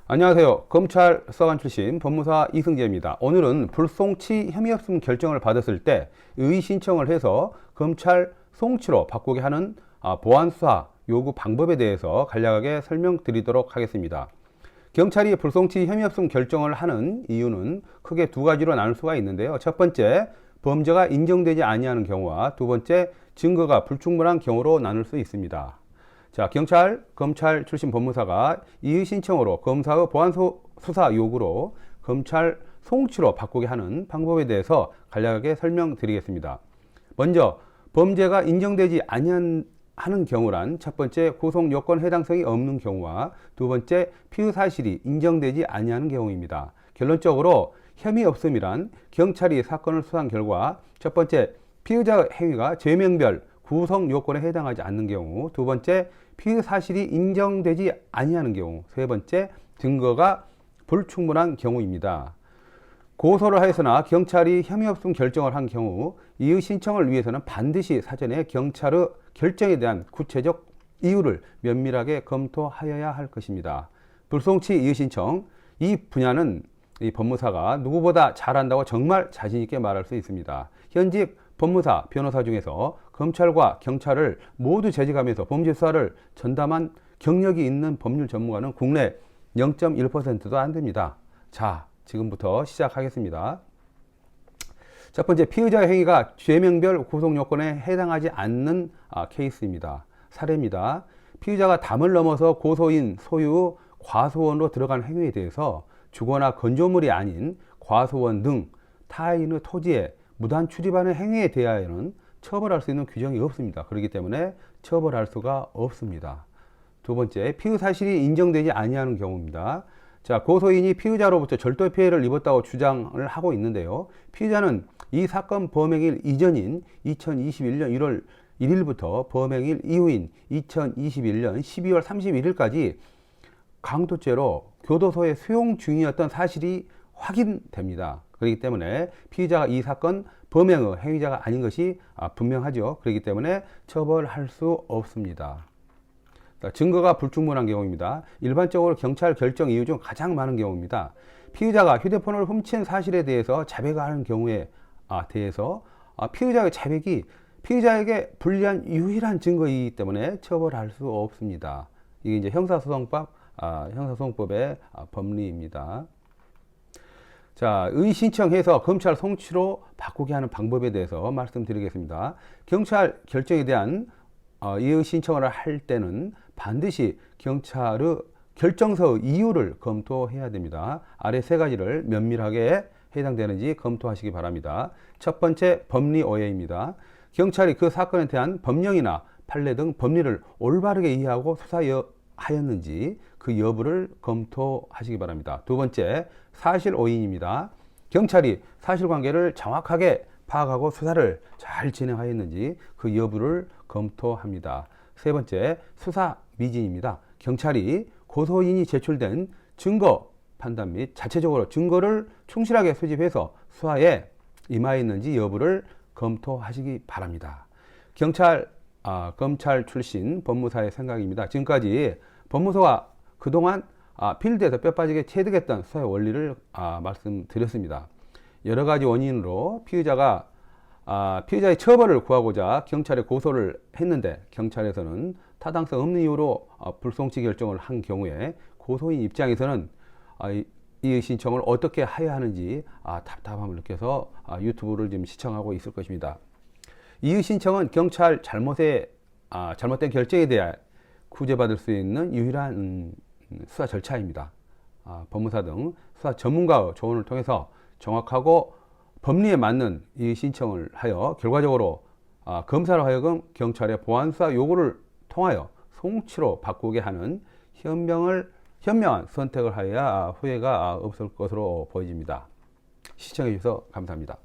안녕하세요. 검찰 수사관 출신 법무사 이승재입니다. 오늘은 불송치 혐의 없음 결정을 받았을 때 의의 신청을 해서 검찰 송치로 바꾸게 하는 보안 수사 요구 방법에 대해서 간략하게 설명드리도록 하겠습니다. 경찰이 불송치 혐의 없음 결정을 하는 이유는 크게 두 가지로 나눌 수가 있는데요. 첫 번째, 범죄가 인정되지 아니하는 경우와 두 번째, 증거가 불충분한 경우로 나눌 수 있습니다. 자, 경찰, 검찰 출신 법무사가 이의 신청으로 검사의 보안 수사 요구로 검찰 송치로 바꾸게 하는 방법에 대해서 간략하게 설명드리겠습니다. 먼저 범죄가 인정되지 아니하는 경우란 첫 번째 구속 요건 해당성이 없는 경우와 두 번째 피의 사실이 인정되지 아니하는 경우입니다. 결론적으로 혐의 없음이란 경찰이 사건을 수사한 결과 첫 번째 피의자의 행위가 죄명별 구성 요건에 해당하지 않는 경우, 두 번째 피의 사실이 인정되지 아니하는 경우, 세 번째 증거가 불충분한 경우입니다. 고소를 하였으나 경찰이 혐의 없음 결정을 한 경우 이의 신청을 위해서는 반드시 사전에 경찰의 결정에 대한 구체적 이유를 면밀하게 검토하여야 할 것입니다. 불송치 이의 신청, 이 분야는 이 법무사가 누구보다 잘한다고 정말 자신 있게 말할 수 있습니다. 현직 법무사, 변호사 중에서 검찰과 경찰을 모두 재직하면서 범죄 수사를 전담한 경력이 있는 법률 전문가는 국내 0.1%도 안 됩니다. 자, 지금부터 시작하겠습니다. 첫 번째, 피의자의 행위가 죄명별 구속 요건에 해당하지 않는 케이스입니다. 사례입니다. 피의자가 담을 넘어서 고소인 소유 과소원으로 들어간 행위에 대해서 주거나 건조물이 아닌 과소원 등 타인의 토지에 무단 출입하는 행위에 대하여는 처벌할 수 있는 규정이 없습니다. 그렇기 때문에 처벌할 수가 없습니다. 두 번째, 피의 사실이 인정되지 아니하는 경우입니다. 자, 고소인이 피의자로부터 절도 피해를 입었다고 주장을 하고 있는데요. 피의자는 이 사건 범행일 이전인 2021년 1월 1일부터 범행일 이후인 2021년 12월 31일까지 강도죄로 교도소에 수용 중이었던 사실이 확인됩니다. 그렇기 때문에 피의자가 이 사건 범행의 행위자가 아닌 것이 분명하죠. 그렇기 때문에 처벌할 수 없습니다. 증거가 불충분한 경우입니다. 일반적으로 경찰 결정 이유 중 가장 많은 경우입니다. 피의자가 휴대폰을 훔친 사실에 대해서 자백을 하는 경우에 대해서 피의자의 자백이 피의자에게 불리한 유일한 증거이기 때문에 처벌할 수 없습니다. 이게 이제 형사소송법의 법리입니다. 자, 의의 신청해서 검찰 송치로 바꾸게 하는 방법에 대해서 말씀드리겠습니다. 경찰 결정에 대한 이의 신청을 할 때는 반드시 경찰의 결정서 이유를 검토해야 됩니다. 아래 세 가지를 면밀하게 해당되는지 검토하시기 바랍니다. 첫 번째, 법리 오해입니다. 경찰이 그 사건에 대한 법령이나 판례 등 법리를 올바르게 이해하고 수사하였는지 그 여부를 검토하시기 바랍니다. 두 번째, 사실 오인입니다. 경찰이 사실관계를 정확하게 파악하고 수사를 잘 진행하였는지 그 여부를 검토합니다. 세 번째, 수사 미진입니다. 경찰이 고소인이 제출된 증거 판단 및 자체적으로 증거를 충실하게 수집해서 수사에 임하였는지 여부를 검토하시기 바랍니다. 검찰 출신 법무사의 생각입니다. 지금까지 법무사가 그동안 필드에서 뼈빠지게 체득했던 수사의 원리를 말씀드렸습니다. 여러 가지 원인으로 피의자의 처벌을 구하고자 경찰에 고소를 했는데 경찰에서는 타당성 없는 이유로 불송치 결정을 한 경우에 고소인 입장에서는 이 신청을 어떻게 해야 하는지 답답함을 느껴서 유튜브를 지금 시청하고 있을 것입니다. 이 신청은 경찰 잘못된 결정에 대해 구제받을 수 있는 유일한 수사 절차입니다. 법무사 등 수사 전문가의 조언을 통해서 정확하고 법리에 맞는 이 신청을 하여 결과적으로 검사로 하여금 경찰의 보안 수사 요구를 통하여 송치로 바꾸게 하는 현명한 선택을 하여야 후회가 없을 것으로 보여집니다. 시청해 주셔서 감사합니다.